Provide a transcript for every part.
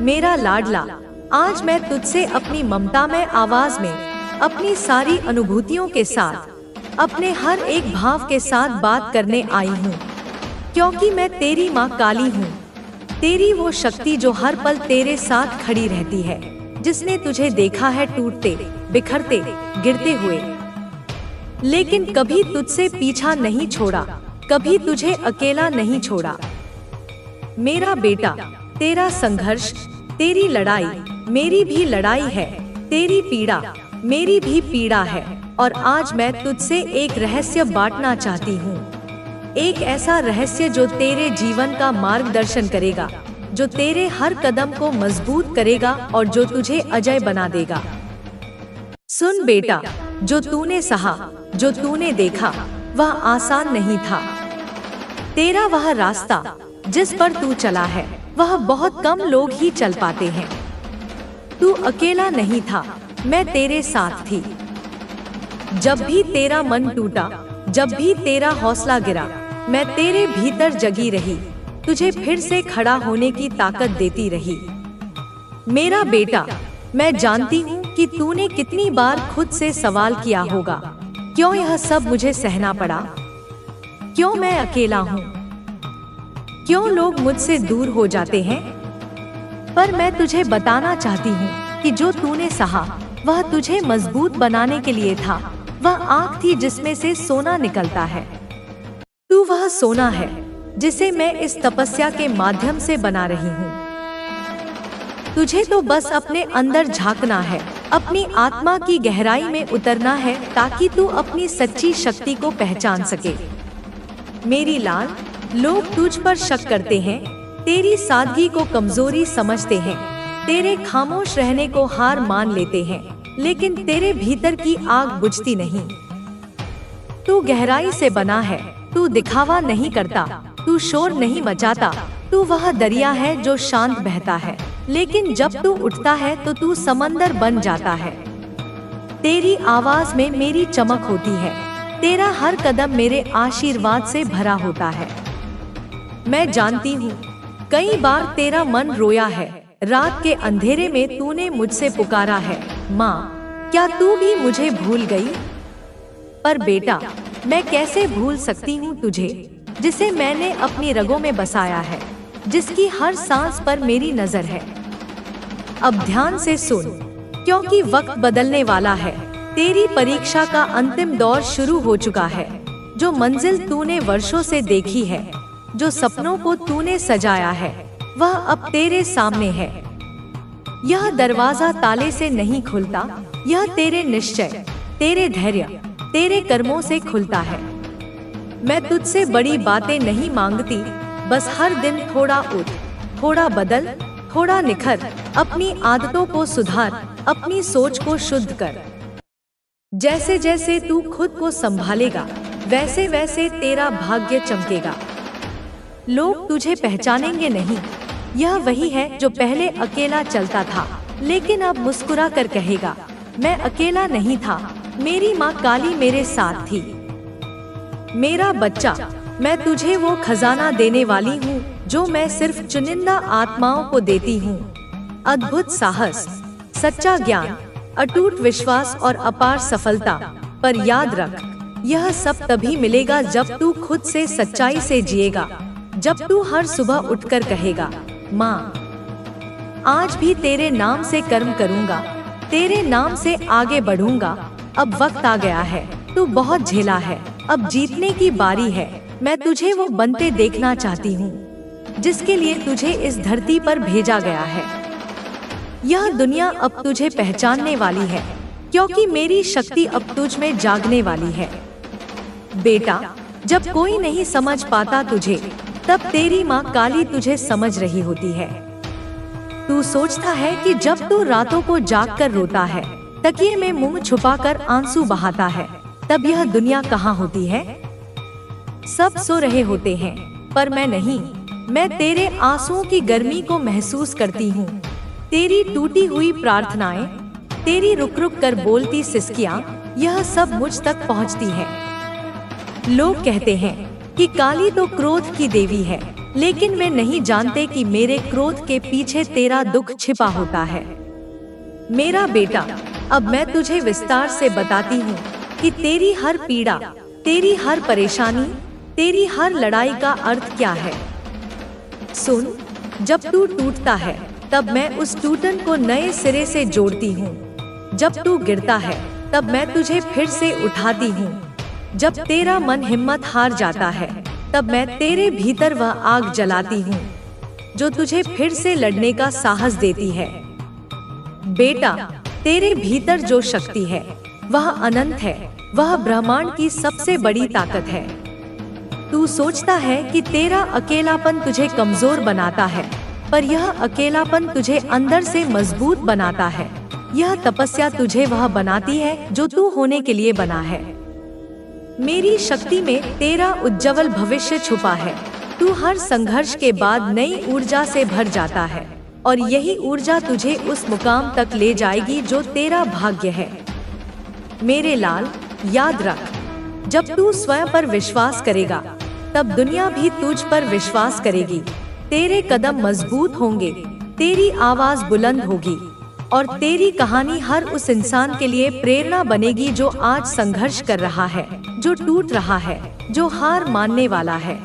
मेरा लाडला, आज मैं तुझसे अपनी ममता में आवाज में, अपनी सारी अनुभूतियों के साथ, अपने हर एक भाव के साथ बात करने आई हूँ, क्योंकि मैं तेरी माँ काली हूँ। तेरी वो शक्ति जो हर पल तेरे साथ खड़ी रहती है, जिसने तुझे देखा है टूटते, बिखरते, गिरते हुए, लेकिन कभी तुझसे पीछा नहीं छोड़ा, कभी तुझे अकेला नहीं छोड़ा। मेरा बेटा, तेरा संघर्ष, तेरी लड़ाई मेरी भी लड़ाई है, तेरी पीड़ा मेरी भी पीड़ा है। और आज मैं तुझसे एक रहस्य बांटना चाहती हूँ, एक ऐसा रहस्य जो तेरे जीवन का मार्गदर्शन करेगा, जो तेरे हर कदम को मजबूत करेगा और जो तुझे अजय बना देगा। सुन बेटा, जो तूने सहा, जो तूने देखा, वह आसान नहीं था। तेरा वह रास्ता जिस पर तू चला है, वह बहुत कम लोग ही चल पाते हैं। तू अकेला नहीं था, मैं तेरे साथ थी। जब भी तेरा मन टूटा, जब भी तेरा हौसला गिरा, मैं तेरे भीतर जगी रही, तुझे फिर से खड़ा होने की ताकत देती रही। मेरा बेटा, मैं जानती हूँ कि तूने कितनी बार खुद से सवाल किया होगा, क्यों यह सब मुझे सहना पड़ा, क्यों मैं अकेला हूँ, क्यों लोग मुझसे दूर हो जाते हैं। पर मैं तुझे बताना चाहती हूँ कि जो तूने सहा, वह तुझे मजबूत बनाने के लिए था। वह आग थी जिसमें से सोना निकलता है। तू वह सोना है जिसे मैं इस तपस्या के माध्यम से बना रही हूँ। तुझे तो बस अपने अंदर झांकना है, अपनी आत्मा की गहराई में उतरना है, ताकि तू अपनी सच्ची शक्ति को पहचान सके। मेरी लाल, लोग तुझ पर शक करते हैं, तेरी सादगी को कमजोरी समझते हैं, तेरे खामोश रहने को हार मान लेते हैं, लेकिन तेरे भीतर की आग बुझती नहीं। तू गहराई से बना है, तू दिखावा नहीं करता, तू शोर नहीं मचाता, तू वह दरिया है जो शांत बहता है, लेकिन जब तू उठता है तो तू समंदर बन जाता है। तेरी आवाज में मेरी चमक होती है, तेरा हर कदम मेरे आशीर्वाद से भरा होता है। मैं जानती हूँ, कई बार तेरा मन रोया है, रात के अंधेरे में तूने मुझसे पुकारा है, माँ, क्या तू भी मुझे भूल गई। पर बेटा, मैं कैसे भूल सकती हूँ तुझे, जिसे मैंने अपनी रगों में बसाया है, जिसकी हर सांस पर मेरी नजर है। अब ध्यान से सुन, क्योंकि वक्त बदलने वाला है। तेरी परीक्षा का अंतिम दौर शुरू हो चुका है। जो मंजिल तूने वर्षों से देखी है, जो सपनों को तूने सजाया है, वह अब तेरे सामने है। यह दरवाजा ताले से नहीं खुलता, यह तेरे निश्चय, तेरे धैर्य, तेरे कर्मों से खुलता है। मैं तुझसे बड़ी बातें नहीं मांगती, बस हर दिन थोड़ा उठ, थोड़ा बदल, थोड़ा निखर, अपनी आदतों को सुधार, अपनी सोच को शुद्ध कर। जैसे जैसे तू खुद को संभालेगा, वैसे वैसे तेरा भाग्य चमकेगा। लोग तुझे पहचानेंगे नहीं, यह वही है जो पहले अकेला चलता था, लेकिन अब मुस्कुरा कर कहेगा, मैं अकेला नहीं था, मेरी माँ काली मेरे साथ थी। मेरा बच्चा, मैं तुझे वो खजाना देने वाली हूँ जो मैं सिर्फ चुनिंदा आत्माओं को देती हूँ। अद्भुत साहस, सच्चा ज्ञान, अटूट विश्वास और अपार सफलता। पर याद रख, यह सब तभी मिलेगा जब तू खुद से सच्चाई से जिएगा, जब तू हर सुबह उठकर कहेगा, माँ, आज भी तेरे नाम से कर्म करूँगा, तेरे नाम से आगे बढ़ूंगा। अब वक्त आ गया है, तू बहुत झेला है, अब जीतने की बारी है। मैं तुझे वो बनते देखना चाहती हूँ जिसके लिए तुझे इस धरती पर भेजा गया है। यह दुनिया अब तुझे पहचानने वाली है, क्योंकि मेरी शक्ति अब तुझ में जागने वाली है। बेटा, जब कोई नहीं समझ पाता तुझे, तब तेरी माँ काली तुझे समझ रही होती है। तू सोचता है कि जब तू रातों को जागकर रोता है, तकिए में मुंह छुपाकर आंसू बहाता है, तब यह दुनिया कहाँ होती है। सब सो रहे होते हैं, पर मैं नहीं। मैं तेरे आंसुओं की गर्मी को महसूस करती हूँ, तेरी टूटी हुई प्रार्थनाएं, तेरी रुक रुक कर बोलती सिसकियाँ, यह सब मुझ तक पहुँचती है। लोग कहते हैं कि काली तो क्रोध की देवी है, लेकिन वे नहीं जानते कि मेरे क्रोध के पीछे तेरा दुख छिपा होता है। मेरा बेटा, अब मैं तुझे विस्तार से बताती हूँ कि तेरी हर पीड़ा, तेरी हर परेशानी, तेरी हर लड़ाई का अर्थ क्या है। सुन, जब तू टूटता है तब मैं उस टूटन को नए सिरे से जोड़ती हूँ। जब तू गिरता है तब मैं तुझे फिर से उठाती हूँ। जब तेरा मन हिम्मत हार जाता है तब मैं तेरे भीतर वह आग जलाती हूँ जो तुझे फिर से लड़ने का साहस देती है। बेटा, तेरे भीतर जो शक्ति है वह अनंत है, वह ब्रह्मांड की सबसे बड़ी ताकत है। तू सोचता है कि तेरा अकेलापन तुझे कमजोर बनाता है, पर यह अकेलापन तुझे अंदर से मजबूत बनाता है। यह तपस्या तुझे वह बनाती है जो तू होने के लिए बना है। मेरी शक्ति में तेरा उज्जवल भविष्य छुपा है। तू हर संघर्ष के बाद नई ऊर्जा से भर जाता है और यही ऊर्जा तुझे उस मुकाम तक ले जाएगी जो तेरा भाग्य है। मेरे लाल, याद रख, जब तू स्वयं पर विश्वास करेगा तब दुनिया भी तुझ पर विश्वास करेगी। तेरे कदम मजबूत होंगे, तेरी आवाज बुलंद होगी और तेरी कहानी हर उस इंसान के लिए प्रेरणा बनेगी जो आज संघर्ष कर रहा है, जो टूट रहा है, जो हार मानने वाला है।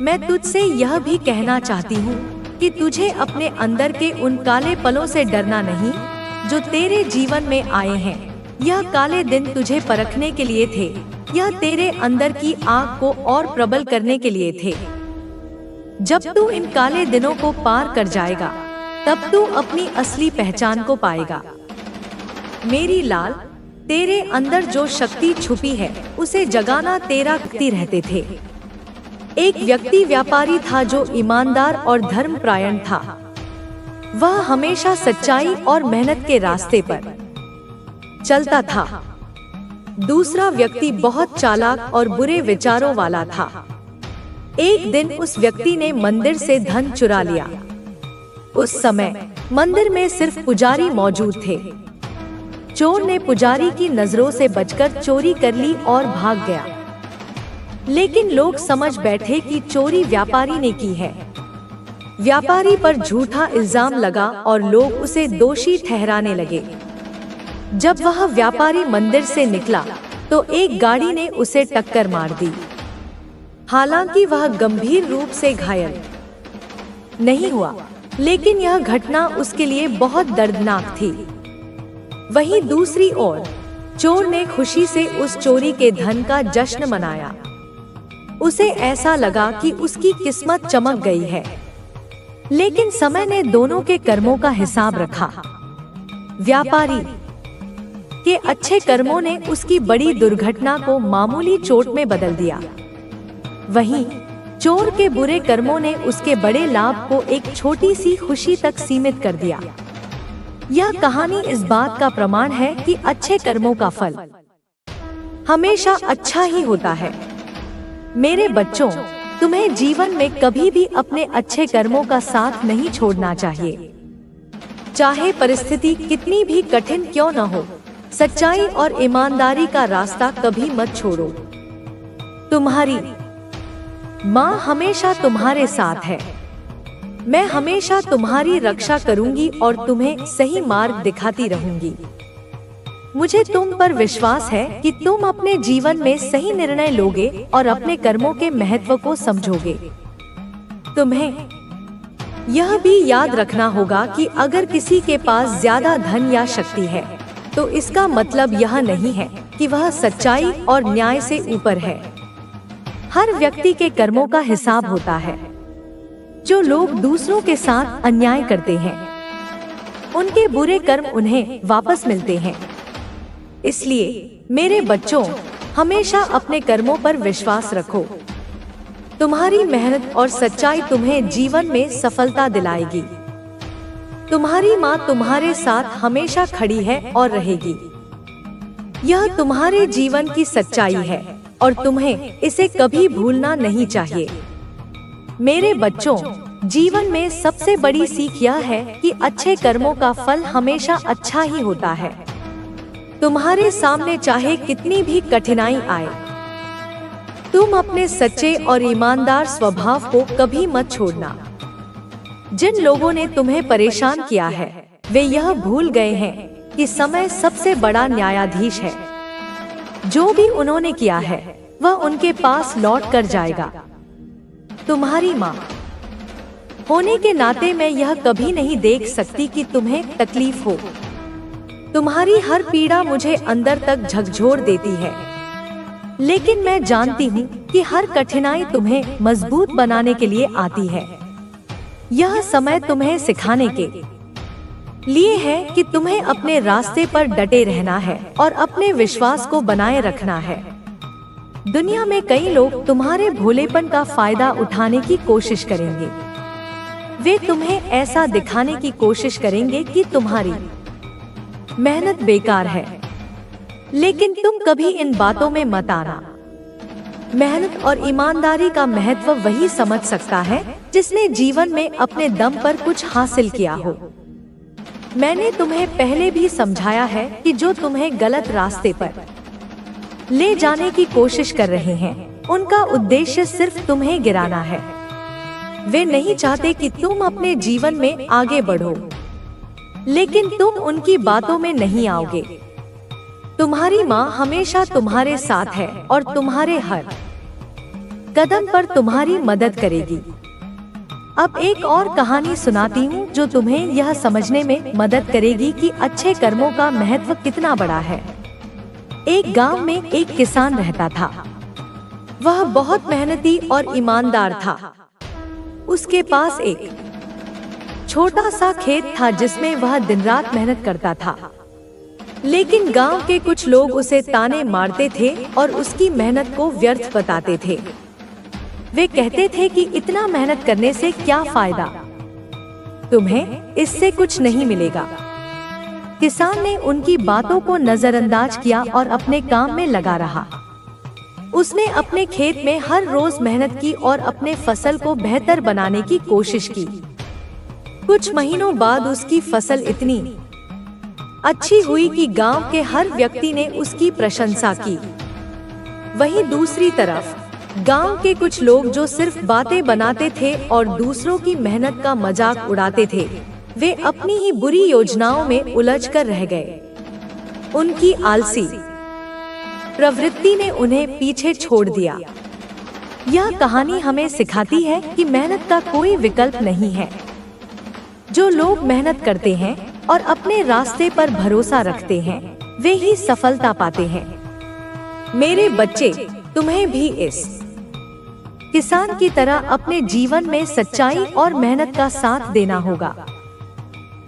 मैं तुझसे यह भी कहना चाहती हूँ कि तुझे अपने अंदर के उन काले पलों से डरना नहीं जो तेरे जीवन में आए हैं। यह काले दिन तुझे परखने के लिए थे, यह तेरे अंदर की आग को और प्रबल करने के लिए थे। जब तू इन काले दिनों को पार कर जाएगा तब तू अपनी असली पहचान को पाएगा। मेरी लाल, तेरे अंदर जो शक्ति छुपी है उसे जगाना तेरा शक्ति रहते थे। एक व्यक्ति व्यापारी था जो ईमानदार और धर्मपरायण था। वह हमेशा सच्चाई और मेहनत के रास्ते पर चलता था। दूसरा व्यक्ति बहुत चालाक और बुरे विचारों वाला था। एक दिन उस व्यक्ति ने मंदिर से धन चुरा लिया। उस समय मंदिर में सिर्फ पुजारी मौजूद थे। चोर ने पुजारी की नजरों से बचकर चोरी कर ली और भाग गया। लेकिन लोग समझ बैठे कि चोरी व्यापारी ने की है। व्यापारी पर झूठा इल्जाम लगा और लोग उसे दोषी ठहराने लगे। जब वह व्यापारी मंदिर से निकला तो एक गाड़ी ने उसे टक्कर मार दी। हालांकि वह गंभीर रूप से घायल नहीं हुआ, लेकिन यह घटना उसके लिए बहुत दर्दनाक थी। वहीं दूसरी ओर चोर ने खुशी से उस चोरी के धन का जश्न मनाया। उसे ऐसा लगा कि उसकी किस्मत चमक गई है। लेकिन समय ने दोनों के कर्मों का हिसाब रखा। व्यापारी के अच्छे कर्मों ने उसकी बड़ी दुर्घटना को मामूली चोट में बदल दिया। वहीं चोर के बुरे कर्मों ने उसके बड़े लाभ को एक छोटी सी खुशी तक सीमित कर दिया। यह कहानी इस बात का प्रमाण है कि अच्छे कर्मों का फल हमेशा अच्छा ही होता है। मेरे बच्चों, तुम्हें जीवन में कभी भी अपने अच्छे कर्मों का साथ नहीं छोड़ना चाहिए। चाहे परिस्थिति कितनी भी कठिन क्यों न हो, सच्चाई और ईमानदारी का रास्ता कभी मत छोड़ो। तुम्हारी माँ हमेशा तुम्हारे साथ है। मैं हमेशा तुम्हारी रक्षा करूंगी और तुम्हें सही मार्ग दिखाती रहूंगी। मुझे तुम पर विश्वास है कि तुम अपने जीवन में सही निर्णय लोगे और अपने कर्मों के महत्व को समझोगे। तुम्हें यह भी याद रखना होगा कि अगर किसी के पास ज्यादा धन या शक्ति है तो इसका मतलब यह नहीं है कि वह सच्चाई और न्याय से ऊपर है। हर व्यक्ति के कर्मों का हिसाब होता है। जो लोग दूसरों के साथ अन्याय करते हैं, उनके बुरे कर्म उन्हें वापस मिलते हैं। इसलिए मेरे बच्चों, हमेशा अपने कर्मों पर विश्वास रखो। तुम्हारी मेहनत और सच्चाई तुम्हें जीवन में सफलता दिलाएगी। तुम्हारी माँ तुम्हारे साथ हमेशा खड़ी है और रहेगी। यह तुम्हारे जीवन की सच्चाई है और तुम्हें इसे कभी भूलना नहीं चाहिए। मेरे बच्चों, जीवन में सबसे बड़ी सीख यह है कि अच्छे कर्मों का फल हमेशा अच्छा ही होता है। तुम्हारे सामने चाहे कितनी भी कठिनाई आए, तुम अपने सच्चे और ईमानदार स्वभाव को कभी मत छोड़ना। जिन लोगों ने तुम्हें परेशान किया है वे यह भूल गए हैं कि समय सबसे बड़ा न्यायाधीश है। जो भी उन्होंने किया है वह उनके पास लौट कर जाएगा। तुम्हारी माँ होने के नाते मैं यह कभी नहीं देख सकती कि तुम्हें तकलीफ हो। तुम्हारी हर पीड़ा मुझे अंदर तक झकझोर देती है, लेकिन मैं जानती हूँ कि हर कठिनाई तुम्हें मजबूत बनाने के लिए आती है। यह समय तुम्हें सिखाने के लिए है कि तुम्हें अपने रास्ते पर डटे रहना है और अपने विश्वास को बनाए रखना है। दुनिया में कई लोग तुम्हारे भोलेपन का फायदा उठाने की कोशिश करेंगे। वे तुम्हें ऐसा दिखाने की कोशिश करेंगे कि तुम्हारी मेहनत बेकार है, लेकिन तुम कभी इन बातों में मत आना। मेहनत और ईमानदारी का महत्व वही समझ सकता है जिसने जीवन में अपने दम पर कुछ हासिल किया हो। मैंने तुम्हें पहले भी समझाया है कि जो तुम्हें गलत रास्ते पर ले जाने की कोशिश कर रहे हैं उनका उद्देश्य सिर्फ तुम्हें गिराना है। वे नहीं चाहते कि तुम अपने जीवन में आगे बढ़ो, लेकिन तुम उनकी बातों में नहीं आओगे। तुम्हारी माँ हमेशा तुम्हारे साथ है और तुम्हारे हर कदम पर तुम्हारी मदद करेगी। अब एक और कहानी सुनाती हूँ जो तुम्हें यह समझने में मदद करेगी कि अच्छे कर्मों का महत्व कितना बड़ा है। एक गांव में एक किसान रहता था। वह बहुत मेहनती और ईमानदार था। उसके पास एक छोटा सा खेत था जिसमें वह दिन रात मेहनत करता था, लेकिन गांव के कुछ लोग उसे ताने मारते थे और उसकी मेहनत को व्यर्थ बताते थे। वे कहते थे कि इतना मेहनत करने से क्या फायदा, तुम्हें इससे कुछ नहीं मिलेगा। किसान ने उनकी बातों को नजरअंदाज किया और अपने काम में लगा रहा। उसने अपने खेत में हर रोज मेहनत की और अपने फसल को बेहतर बनाने की कोशिश की। कुछ महीनों बाद उसकी फसल इतनी अच्छी हुई कि गांव के हर व्यक्ति ने उसकी प्रशंसा की। वहीं दूसरी तरफ गांव के कुछ लोग जो सिर्फ बातें बनाते थे और दूसरों की मेहनत का मजाक उड़ाते थे, वे अपनी ही बुरी योजनाओं में उलझकर रह गए। उनकी आलसी प्रवृत्ति ने उन्हें पीछे छोड़ दिया। यह कहानी हमें सिखाती है कि मेहनत का कोई विकल्प नहीं है। जो लोग मेहनत करते हैं और अपने रास्ते पर भरोसा रखते हैं, वे ही सफलता पाते हैं। मेरे बच्चे, तुम्हें भी इस किसान की तरह अपने जीवन में सच्चाई और मेहनत का साथ देना होगा।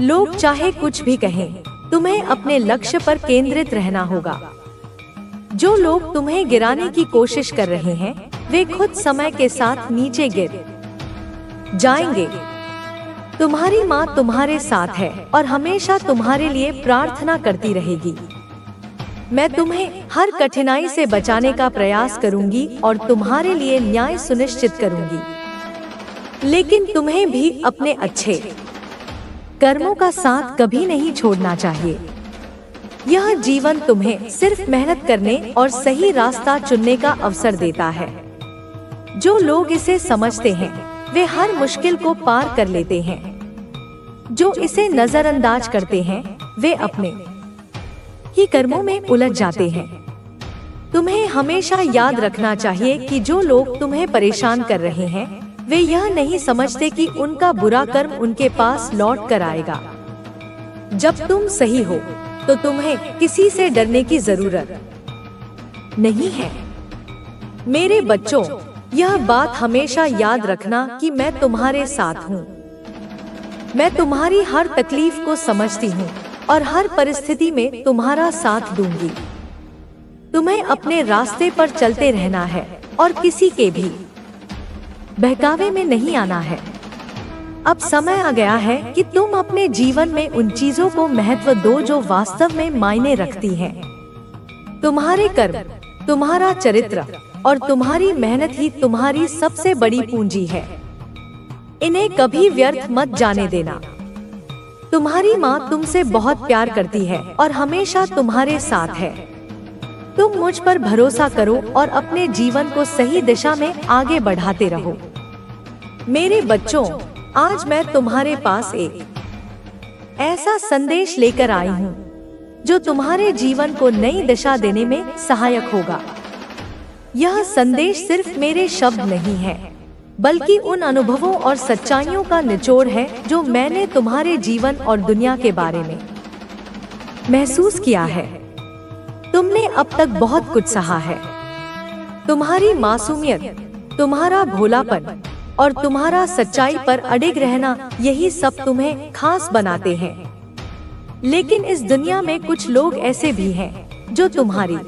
लोग चाहे कुछ भी कहें, तुम्हें अपने लक्ष्य पर केंद्रित रहना होगा। जो लोग तुम्हें गिराने की कोशिश कर रहे हैं, वे खुद समय के साथ नीचे गिर जाएंगे। तुम्हारी माँ तुम्हारे साथ है और हमेशा तुम्हारे लिए प्रार्थना करती रहेगी। मैं तुम्हें हर कठिनाई से बचाने का प्रयास करूंगी और तुम्हारे लिए न्याय सुनिश्चित करूंगी, लेकिन तुम्हें भी अपने अच्छे कर्मों का साथ कभी नहीं छोड़ना चाहिए। यह जीवन तुम्हें सिर्फ मेहनत करने और सही रास्ता चुनने का अवसर देता है। जो लोग इसे समझते हैं, वे हर मुश्किल को पार कर लेते हैं। जो इसे नजरअंदाज करते हैं, वे अपने ही कर्मों में उलझ जाते हैं। तुम्हें हमेशा याद रखना चाहिए कि जो लोग तुम्हें परेशान कर रहे हैं, वे यह नहीं समझते कि उनका बुरा कर्म उनके पास लौट कर आएगा। जब तुम सही हो तो तुम्हें किसी से डरने की जरूरत नहीं है। मेरे बच्चों, यह बात हमेशा याद रखना कि मैं तुम्हारे साथ हूँ। मैं तुम्हारी हर तकलीफ को समझती हूँ और हर परिस्थिति में तुम्हारा साथ दूंगी। तुम्हें अपने रास्ते पर चलते रहना है और किसी के भी बहकावे में नहीं आना है। अब समय आ गया है कि तुम अपने जीवन में उन चीजों को महत्व दो जो वास्तव में मायने रखती हैं। तुम्हारे कर्म, तुम्हारा चरित्र और तुम्हारी मेहनत ही तुम्हारी सबसे बड़ी पूंजी है। इन्हें कभी व्यर्थ मत जाने देना। तुम्हारी माँ तुमसे बहुत प्यार करती है और हमेशा तुम्हारे साथ है। तुम मुझ पर भरोसा करो और अपने जीवन को सही दिशा में आगे बढ़ाते रहो। मेरे बच्चों, आज मैं तुम्हारे पास एक ऐसा संदेश लेकर आई हूँ जो तुम्हारे जीवन को नई दिशा देने में सहायक होगा। यह संदेश सिर्फ मेरे शब्द नहीं है, बल्कि उन अनुभवों और सच्चाइयों का निचोड़ है जो मैंने तुम्हारे जीवन और दुनिया के बारे में महसूस किया है। तुमने अब तक बहुत कुछ सहा है। तुम्हारी मासूमियत, तुम्हारा भोलापन और तुम्हारा सच्चाई पर अडिग रहना, यही सब तुम्हें खास बनाते हैं। लेकिन इस दुनिया में कुछ लोग ऐसे भी हैं जो तुम्हारी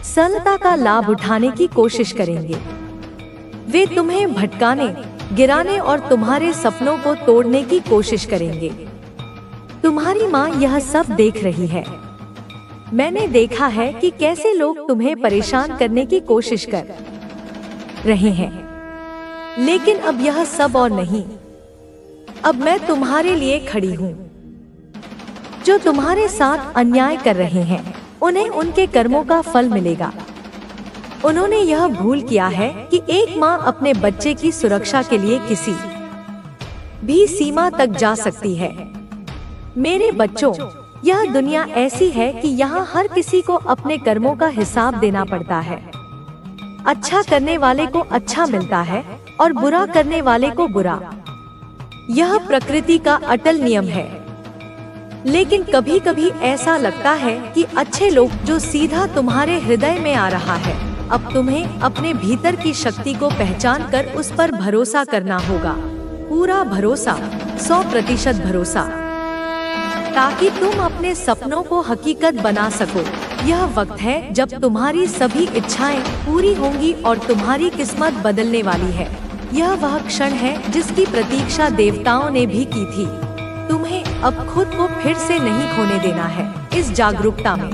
सरलता का लाभ उठाने की कोशिश करेंगे। वे तुम्हें भटकाने, गिराने और तुम्हारे सपनों को तोड़ने की कोशिश करेंगे। तुम्हारी माँ यह सब देख रही है। मैंने देखा है कि कैसे लोग तुम्हें परेशान करने की कोशिश कर रहे हैं, लेकिन अब यह सब और नहीं। अब मैं तुम्हारे लिए खड़ी हूँ। जो तुम्हारे साथ अन्याय कर रहे हैं, उन्हें उनके कर्मों का फल मिलेगा। उन्होंने यह भूल किया है कि एक माँ अपने बच्चे की सुरक्षा के लिए किसी भी सीमा तक जा सकती है। मेरे बच्चों, यह दुनिया ऐसी है कि यहाँ हर किसी को अपने कर्मों का हिसाब देना पड़ता है। अच्छा करने वाले को अच्छा मिलता है और बुरा करने वाले को बुरा। यह प्रकृति का अटल नियम है। लेकिन कभी कभी ऐसा लगता है कि अच्छे लोग, जो सीधा तुम्हारे हृदय में आ रहा है, अब तुम्हें अपने भीतर की शक्ति को पहचान कर उस पर भरोसा करना होगा। पूरा भरोसा, 100% भरोसा, ताकि तुम अपने सपनों को हकीकत बना सको। यह वक्त है जब तुम्हारी सभी इच्छाएं पूरी होंगी और तुम्हारी किस्मत बदलने वाली है। यह वह क्षण है जिसकी प्रतीक्षा देवताओं ने भी की थी। तुम्हें अब खुद को फिर से नहीं खोने देना है। इस जागरूकता में,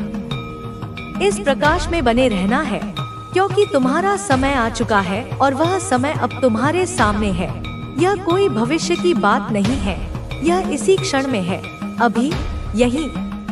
इस प्रकाश में बने रहना है, क्योंकि तुम्हारा समय आ चुका है और वह समय अब तुम्हारे सामने है। यह कोई भविष्य की बात नहीं है, यह इसी क्षण में है, अभी, यही।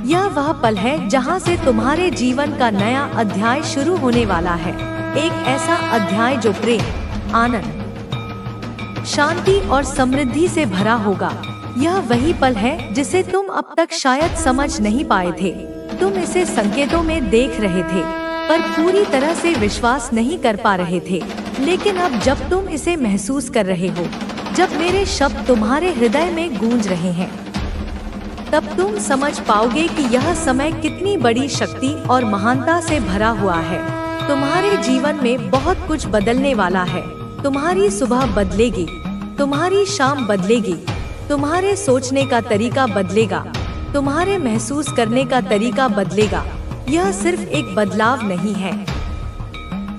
यह वह पल है जहां से तुम्हारे जीवन का नया अध्याय शुरू होने वाला है। एक ऐसा अध्याय जो प्रेम, आनंद, शांति और समृद्धि से भरा होगा। यह वही पल है जिसे तुम अब तक शायद समझ नहीं पाए थे। तुम इसे संकेतों में देख रहे थे, पर पूरी तरह से विश्वास नहीं कर पा रहे थे। लेकिन अब जब तुम इसे महसूस कर रहे हो, जब मेरे शब्द तुम्हारे हृदय में गूंज रहे हैं, तब तुम समझ पाओगे कि यह समय कितनी बड़ी शक्ति और महानता से भरा हुआ है। तुम्हारे जीवन में बहुत कुछ बदलने वाला है। तुम्हारी सुबह बदलेगी, तुम्हारी शाम बदलेगी, तुम्हारे सोचने का तरीका बदलेगा, तुम्हारे महसूस करने का तरीका बदलेगा। यह सिर्फ एक बदलाव नहीं है,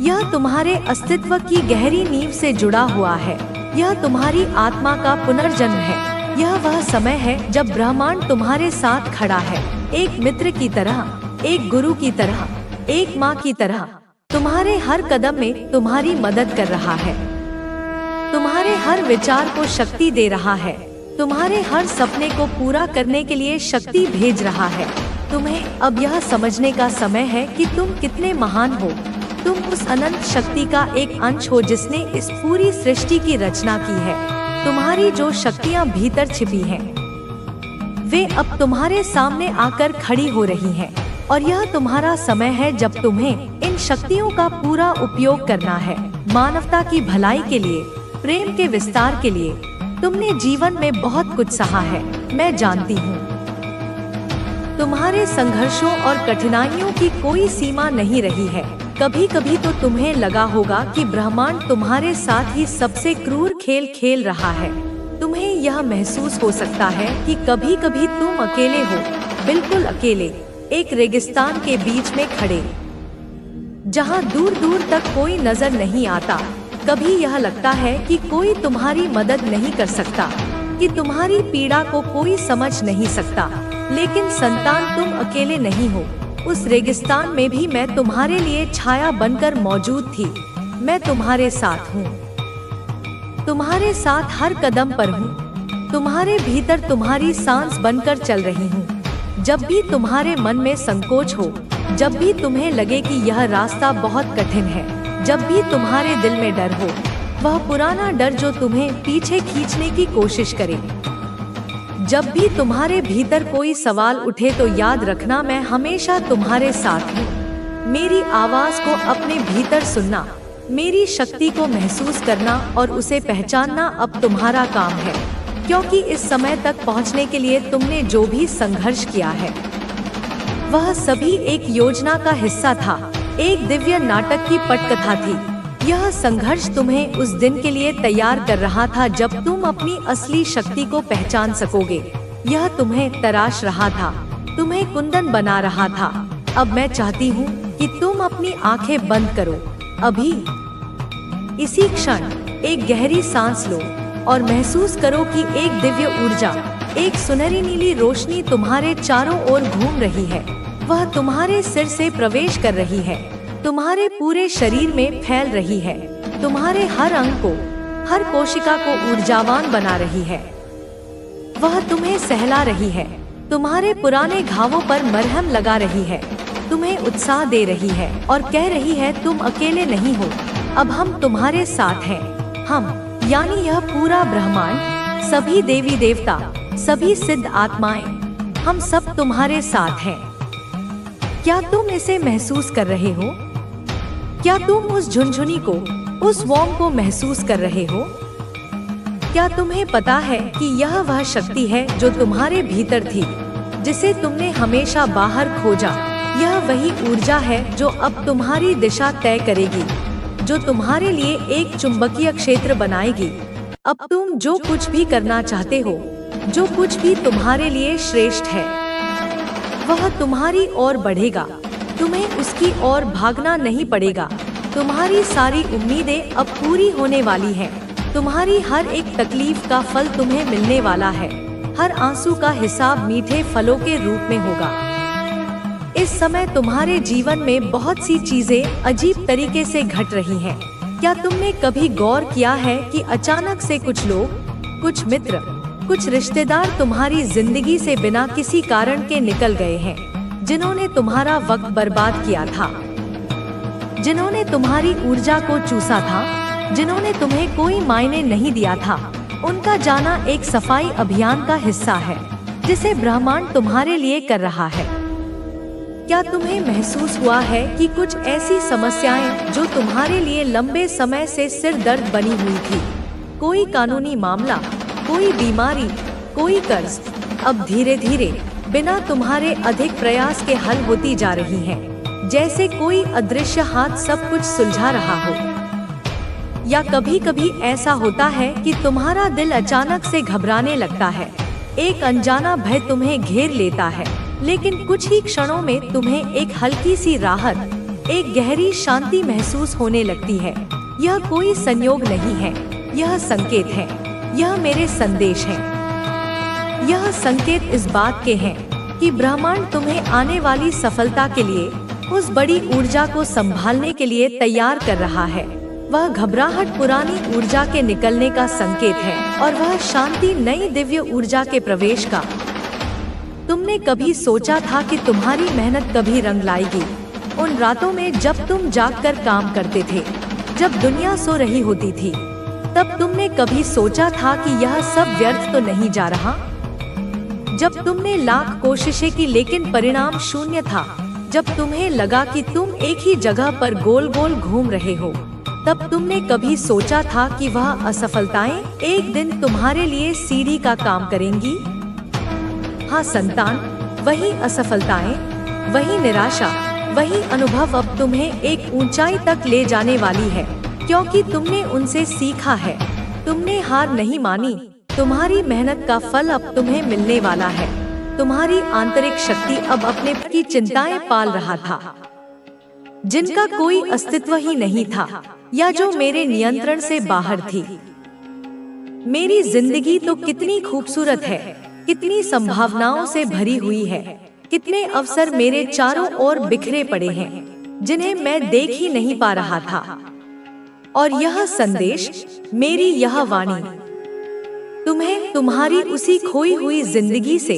यह तुम्हारे अस्तित्व की गहरी नींव से जुड़ा हुआ है। यह तुम्हारी आत्मा का पुनर्जन्म है। यह वह समय है जब ब्रह्मांड तुम्हारे साथ खड़ा है, एक मित्र की तरह, एक गुरु की तरह, एक माँ की तरह। तुम्हारे हर कदम में तुम्हारी मदद कर रहा है, तुम्हारे हर विचार को शक्ति दे रहा है, तुम्हारे हर सपने को पूरा करने के लिए शक्ति भेज रहा है। तुम्हें अब यह समझने का समय है कि तुम कितने महान हो। तुम उस अनंत शक्ति का एक अंश हो जिसने इस पूरी सृष्टि की रचना की है। तुम्हारी जो शक्तियाँ भीतर छिपी हैं, वे अब तुम्हारे सामने आकर खड़ी हो रही हैं। और यह तुम्हारा समय है जब तुम्हें इन शक्तियों का पूरा उपयोग करना है, मानवता की भलाई के लिए, प्रेम के विस्तार के लिए। तुमने जीवन में बहुत कुछ सहा है, मैं जानती हूँ। तुम्हारे संघर्षों और कठिनाइयों की कोई सीमा नहीं रही है। कभी कभी तो तुम्हें लगा होगा कि ब्रह्मांड तुम्हारे साथ ही सबसे क्रूर खेल खेल रहा है। तुम्हें यह महसूस हो सकता है कि कभी कभी तुम अकेले हो, बिल्कुल अकेले, एक रेगिस्तान के बीच में खड़े, जहाँ दूर दूर तक कोई नजर नहीं आता। कभी यह लगता है कि कोई तुम्हारी मदद नहीं कर सकता, कि तुम्हारी पीड़ा को कोई समझ नहीं सकता। लेकिन संतान, तुम अकेले नहीं हो। उस रेगिस्तान में भी मैं तुम्हारे लिए छाया बनकर मौजूद थी। मैं तुम्हारे साथ हूँ, तुम्हारे साथ हर कदम पर हूँ। तुम्हारे भीतर तुम्हारी सांस बनकर चल रही हूँ। जब भी तुम्हारे मन में संकोच हो, जब भी तुम्हें लगे कि यह रास्ता बहुत कठिन है, जब भी तुम्हारे दिल में डर हो, वह पुराना डर जो तुम्हें पीछे खींचने की कोशिश करे, जब भी तुम्हारे भीतर कोई सवाल उठे तो याद रखना, मैं हमेशा तुम्हारे साथ हूँ। मेरी आवाज को अपने भीतर सुनना, मेरी शक्ति को महसूस करना और उसे पहचानना अब तुम्हारा काम है, क्योंकि इस समय तक पहुँचने के लिए तुमने जो भी संघर्ष किया है वह सभी एक योजना का हिस्सा था, एक दिव्य नाटक की पटकथा थी। यह संघर्ष तुम्हें उस दिन के लिए तैयार कर रहा था जब तुम अपनी असली शक्ति को पहचान सकोगे। यह तुम्हें तराश रहा था, तुम्हें कुंदन बना रहा था। अब मैं चाहती हूँ कि तुम अपनी आंखें बंद करो, अभी इसी क्षण एक गहरी सांस लो और महसूस करो कि एक दिव्य ऊर्जा, एक सुनहरी नीली रोशनी तुम्हारे चारों ओर घूम रही है। वह तुम्हारे सिर से प्रवेश कर रही है, तुम्हारे पूरे शरीर में फैल रही है, तुम्हारे हर अंग को, हर कोशिका को ऊर्जावान बना रही है। वह तुम्हें सहला रही है, तुम्हारे पुराने घावों पर मरहम लगा रही है, तुम्हें उत्साह दे रही है और कह रही है तुम अकेले नहीं हो, अब हम तुम्हारे साथ हैं। हम यानी यह पूरा ब्रह्मांड, सभी देवी देवता, सभी सिद्ध आत्माएं, हम सब तुम्हारे साथ हैं। क्या तुम इसे महसूस कर रहे हो? क्या तुम उस झुनझुनी को, उस वॉर्म को महसूस कर रहे हो? क्या तुम्हें पता है कि यह वह शक्ति है जो तुम्हारे भीतर थी, जिसे तुमने हमेशा बाहर खोजा? यह वही ऊर्जा है जो अब तुम्हारी दिशा तय करेगी, जो तुम्हारे लिए एक चुंबकीय क्षेत्र बनाएगी। अब तुम जो कुछ भी करना चाहते हो, जो कुछ भी तुम्हारे लिए श्रेष्ठ है, वह तुम्हारी ओर बढ़ेगा। तुम्हें उसकी ओर भागना नहीं पड़ेगा। तुम्हारी सारी उम्मीदें अब पूरी होने वाली हैं। तुम्हारी हर एक तकलीफ का फल तुम्हें मिलने वाला है। हर आंसू का हिसाब मीठे फलों के रूप में होगा। इस समय तुम्हारे जीवन में बहुत सी चीजें अजीब तरीके से घट रही हैं। क्या तुमने कभी गौर किया है कि अचानक से कुछ लोग, कुछ मित्र, कुछ रिश्तेदार तुम्हारी जिंदगी से बिना किसी कारण के निकल गए हैं, जिन्होंने तुम्हारा वक्त बर्बाद किया था, जिन्होंने तुम्हारी ऊर्जा को चूसा था, जिन्होंने तुम्हें कोई मायने नहीं दिया था। उनका जाना एक सफाई अभियान का हिस्सा है, जिसे ब्रह्मांड तुम्हारे लिए कर रहा है। क्या तुम्हें महसूस हुआ है कि कुछ ऐसी समस्याएं जो तुम्हारे लिए लंबे समय से सिर दर्द बनी हुई थी, कोई कानूनी मामला, कोई बीमारी, कोई कर्ज, अब धीरे धीरे बिना तुम्हारे अधिक प्रयास के हल होती जा रही हैं, जैसे कोई अदृश्य हाथ सब कुछ सुलझा रहा हो। या कभी कभी ऐसा होता है कि तुम्हारा दिल अचानक से घबराने लगता है, एक अनजाना भय तुम्हें घेर लेता है, लेकिन कुछ ही क्षणों में तुम्हें एक हल्की सी राहत, एक गहरी शांति महसूस होने लगती है। यह कोई संयोग नहीं है, यह संकेत है, यह मेरे संदेश हैं। यह संकेत इस बात के हैं कि ब्रह्मांड तुम्हें आने वाली सफलता के लिए, उस बड़ी ऊर्जा को संभालने के लिए तैयार कर रहा है। वह घबराहट पुरानी ऊर्जा के निकलने का संकेत है और वह शांति नई दिव्य ऊर्जा के प्रवेश का। तुमने कभी सोचा था कि तुम्हारी मेहनत कभी रंग लाएगी? उन रातों में जब तुम जागकर काम करते थे, जब दुनिया सो रही होती थी, तब तुमने कभी सोचा था कि यह सब व्यर्थ तो नहीं जा रहा? जब तुमने लाख कोशिशें की लेकिन परिणाम शून्य था, जब तुम्हें लगा कि तुम एक ही जगह पर गोल गोल घूम रहे हो, तब तुमने कभी सोचा था कि वह असफलताएं एक दिन तुम्हारे लिए सीढ़ी का काम करेंगी? हाँ संतान, वही असफलताएं, वही निराशा, वही अनुभव अब तुम्हें एक ऊंचाई तक ले जाने वाली है, क्योंकि तुमने उनसे सीखा है, तुमने हार नहीं मानी। तुम्हारी मेहनत का फल अब तुम्हें मिलने वाला है। तुम्हारी आंतरिक शक्ति अब अपने की चिंताएं पाल रहा था, जिनका कोई अस्तित्व ही नहीं था या जो मेरे नियंत्रण से बाहर थी। मेरी जिंदगी तो कितनी खूबसूरत है, कितनी संभावनाओं से भरी हुई है, कितने अवसर मेरे चारों ओर बिखरे पड़े हैं, जिन्हें मैं देख ही नहीं पा रहा था। और यह संदेश, मेरी यह वाणी, तुम्हें तुम्हारी उसी खोई हुई जिंदगी से,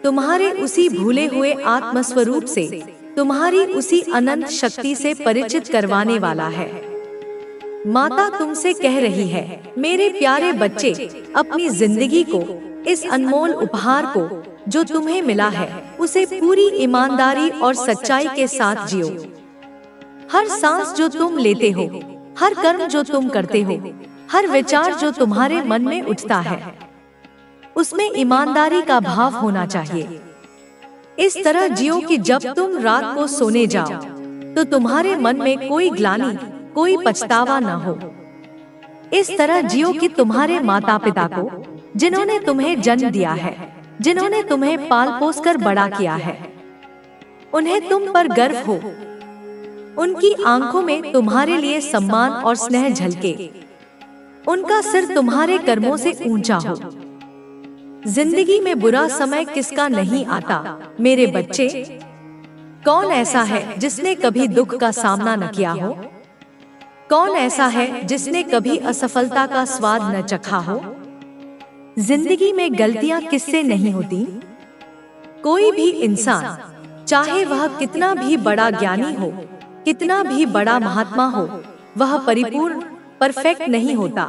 तुम्हारे उसी भूले हुए आत्मस्वरूप से, तुम्हारी उसी अनंत शक्ति से परिचित करवाने वाला है। माता तुमसे कह रही है, मेरे प्यारे बच्चे, अपनी जिंदगी को, इस अनमोल उपहार को जो तुम्हें मिला है, उसे पूरी ईमानदारी और सच्चाई के साथ जियो। हर सांस जो तुम लेते हो, हर कर्म जो तुम करते हो, हर विचार जो तुम्हारे मन में उठता है, उसमें ईमानदारी का भाव होना चाहिए। इस तरह जियो कि जब तुम रात को सोने जाओ तो तुम्हारे मन में कोई ग्लानि, कोई पछतावा न हो। इस तरह जियो कि तुम्हारे माता पिता को, जिन्होंने तुम्हें जन्म दिया है, जिन्होंने तुम्हें पाल पोस कर बड़ा किया है, उन्हें तुम पर गर्व हो। उनकी आंखों में तुम्हारे लिए सम्मान और स्नेह झलके, उनका सिर तुम्हारे कर्मों से ऊंचा हो। जिंदगी में बुरा समय किसका नहीं आता मेरे बच्चे? कौन ऐसा है जिसने कभी दुख का सामना न किया हो? कौन ऐसा है जिसने कभी असफलता का स्वाद न चखा हो? जिंदगी में गलतियां किससे नहीं होती? कोई भी इंसान, चाहे वह कितना भी बड़ा ज्ञानी हो, कितना भी बड़ा महात्मा हो, वह परिपूर्ण, परफेक्ट नहीं होता।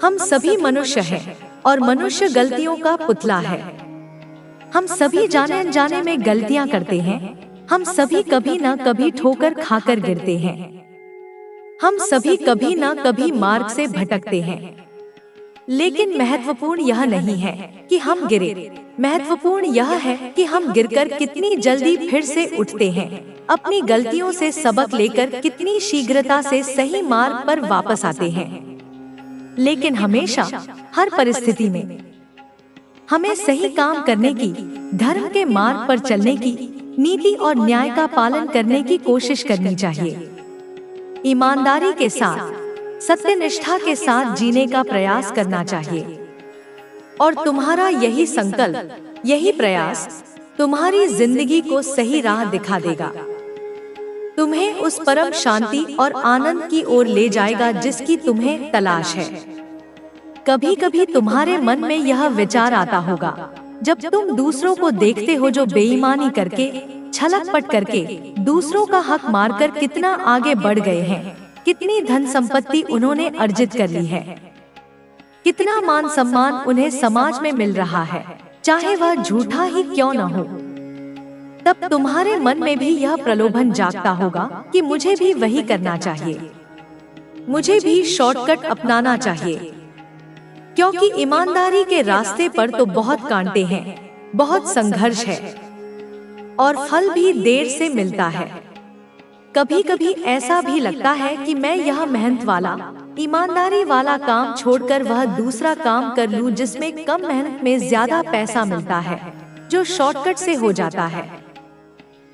हम सभी मनुष्य हैं और मनुष्य गलतियों का पुतला है। हम सभी जाने अनजाने में गलतियां करते हैं। हम सभी कभी न कभी ठोकर खाकर गिरते हैं। हम सभी कभी न कभी मार्ग से भटकते हैं। लेकिन महत्वपूर्ण यह नहीं है कि हम गिरे, महत्वपूर्ण यह है कि हम गिरकर कितनी जल्दी फिर से उठते हैं, अपनी गलतियों से सबक लेकर कितनी शीघ्रता से सही मार्ग पर वापस आते हैं। लेकिन हमेशा, हर परिस्थिति में हमें सही काम करने की, धर्म के मार्ग पर चलने की, नीति और न्याय का पालन करने की कोशिश करनी चाहिए। ईमानदारी के साथ, सत्यनिष्ठा के साथ जीने का प्रयास करना चाहिए। और तुम्हारा यही संकल्प, यही प्रयास तुम्हारी जिंदगी को सही राह दिखा देगा। तुम्हें उस परम शांति और आनंद की ओर ले जाएगा जिसकी तुम्हें तलाश है। कभी कभी तुम्हारे मन में यह विचार आता होगा, जब तुम दूसरों को देखते हो जो बेईमानी करके, छलकपट करके, दूसरों का हक मारकर कितना आगे बढ़ गए हैं, कितनी धन संपत्ति उन्होंने अर्जित कर ली है, कितना मान सम्मान उन्हें समाज में मिल रहा है, चाहे वह झूठा ही क्यों न हो। तब तुम्हारे मन में भी यह प्रलोभन जागता होगा कि मुझे भी वही करना चाहिए, मुझे भी शॉर्टकट अपनाना चाहिए, क्योंकि ईमानदारी के रास्ते पर तो बहुत कांटे हैं, बहुत संघर्ष है और फल भी देर से मिलता है। कभी कभी ऐसा भी लगता है कि मैं यह मेहनत वाला, ईमानदारी वाला काम छोड़कर वह दूसरा काम कर लूं जिसमें कम मेहनत में ज्यादा पैसा मिलता है, जो शॉर्टकट से हो जाता है।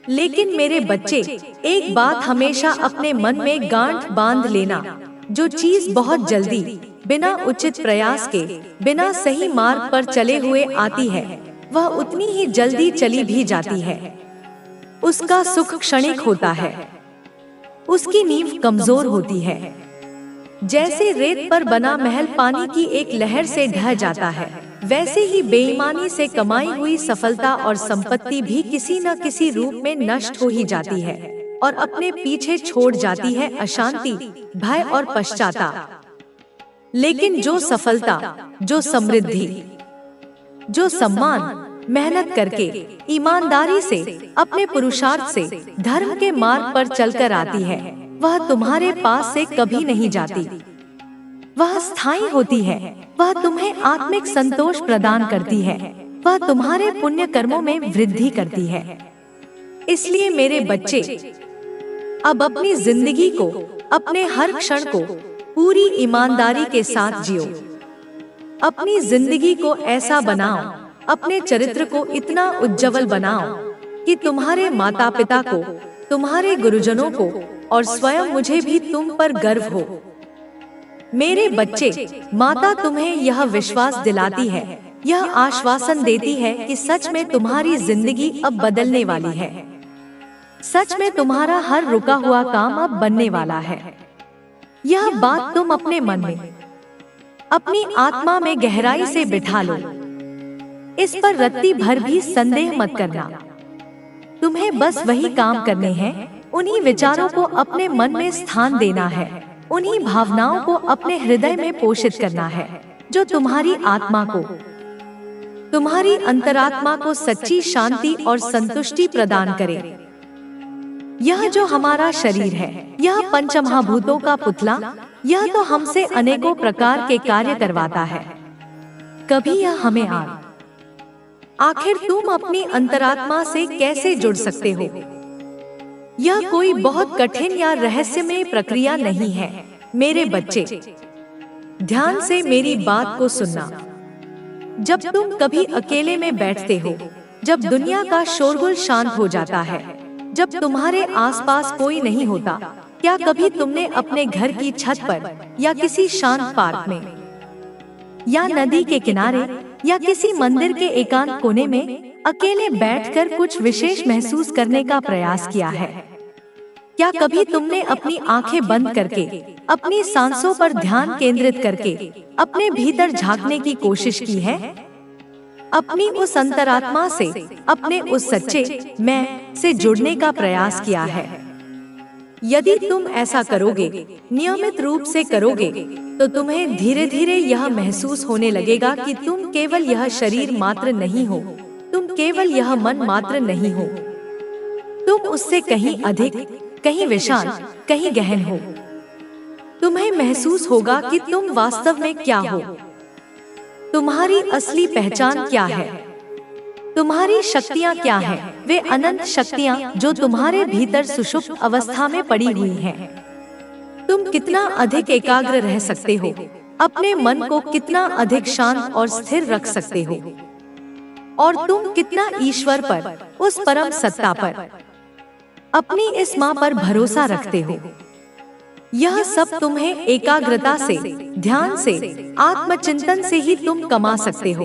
लेकिन मेरे बच्चे, एक बात हमेशा अपने मन में गांठ बांध लेना, जो चीज बहुत जल्दी, बिना उचित प्रयास के, बिना सही मार्ग पर चले हुए आती है, वह उतनी ही जल्दी चली भी जाती है। उसका सुख क्षणिक होता है, उसकी नींव कमजोर होती है। जैसे रेत पर बना महल पानी की एक लहर से ढह जाता है, वैसे ही बेईमानी से कमाई हुई सफलता और संपत्ति भी किसी न किसी रूप में नष्ट हो ही जाती है और अपने पीछे छोड़ जाती है अशांति, भय और पश्चाताप। लेकिन जो सफलता, जो समृद्धि, जो सम्मान मेहनत करके, ईमानदारी से, अपने पुरुषार्थ से, धर्म के मार्ग पर चलकर आती है, वह तुम्हारे पास से कभी नहीं जाती। वह स्थायी होती है, वह तुम्हें आत्मिक संतोष प्रदान करती है, वह तुम्हारे पुण्य कर्मों में वृद्धि करती है। इसलिए मेरे बच्चे, अब अपनी जिंदगी को, अपने हर क्षण को पूरी ईमानदारी के साथ जियो। अपनी जिंदगी को ऐसा बनाओ, अपने चरित्र को इतना उज्जवल बनाओ कि तुम्हारे माता पिता को, तुम्हारे गुरुजनों को और स्वयं मुझे भी तुम पर गर्व हो। मेरे बच्चे, माता तुम्हें यह विश्वास दिलाती है, यह आश्वासन देती है कि सच में तुम्हारी जिंदगी अब बदलने वाली है। सच में तुम्हारा हर रुका हुआ काम अब बनने वाला है। यह बात तुम अपने मन में, अपनी आत्मा में गहराई से बिठा लो। इस पर रत्ती भर भी संदेह मत करना। तुम तुम्हें बस वही काम करने हैं, उन्हीं विचारों को अपने मन में स्थान देना है, उन्हीं भावनाओं को अपने हृदय में पोषित करना है जो तुम्हारी आत्मा को, तुम्हारी अंतरात्मा को सच्ची शांति और संतुष्टि प्रदान करे। यह जो हमारा शरीर है, यह पंचमहाभूतों का पुतला, यह तो हमसे अनेकों प्रकार के कार्य करवाता है। कभी यह हमें आखिर तुम अपनी अंतरात्मा से कैसे जुड़ सकते हो? यह कोई बहुत कठिन या रहस्यमय प्रक्रिया नहीं है मेरे बच्चे। ध्यान से मेरी बात को सुनना। जब तुम कभी अकेले में बैठते हो, जब दुनिया का शोरगुल शांत हो जाता है, जब तुम्हारे आसपास कोई नहीं होता, क्या कभी तुमने अपने घर की छत पर या किसी शांत पार्क में या नदी के किनारे या किसी मंदिर के एकांत कोने में अकेले बैठकर कुछ विशेष महसूस करने का प्रयास किया है? क्या कभी तुमने अपनी आंखें बंद करके, अपनी सांसों पर ध्यान केंद्रित करके अपने भीतर झांकने की कोशिश की है? अपनी उस अंतरात्मा से, अपने उस सच्चे मैं से जुड़ने का प्रयास किया है? यदि तुम ऐसा करोगे, नियमित रूप से करोगे, तो तुम्हें धीरे धीरे यह महसूस होने लगेगा कि तुम केवल यह शरीर मात्र नहीं हो, तुम केवल यह मन मात्र नहीं हो, तुम उससे कहीं अधिक, कहीं विशाल, कहीं गहन हो। तुम्हें महसूस होगा कि तुम वास्तव में क्या हो, तुम्हारी असली पहचान क्या है, तुम्हारी शक्तियाँ क्या हैं, वे अनंत शक्तियाँ जो तुम्हारे भीतर सुषुप्त अवस्था में पड़ी हुई हैं। तुम कितना अधिक एकाग्र रह सकते हो, अपने मन को कितना अधिक शांत और स्थिर रख सकते हो, और तुम कितना ईश्वर पर, उस परम सत्ता पर, अपनी इस माँ पर भरोसा रखते हो। यह सब तुम्हें एकाग्रता से, ध्यान से, आत्मचिंतन से ही तुम कमा सकते हो।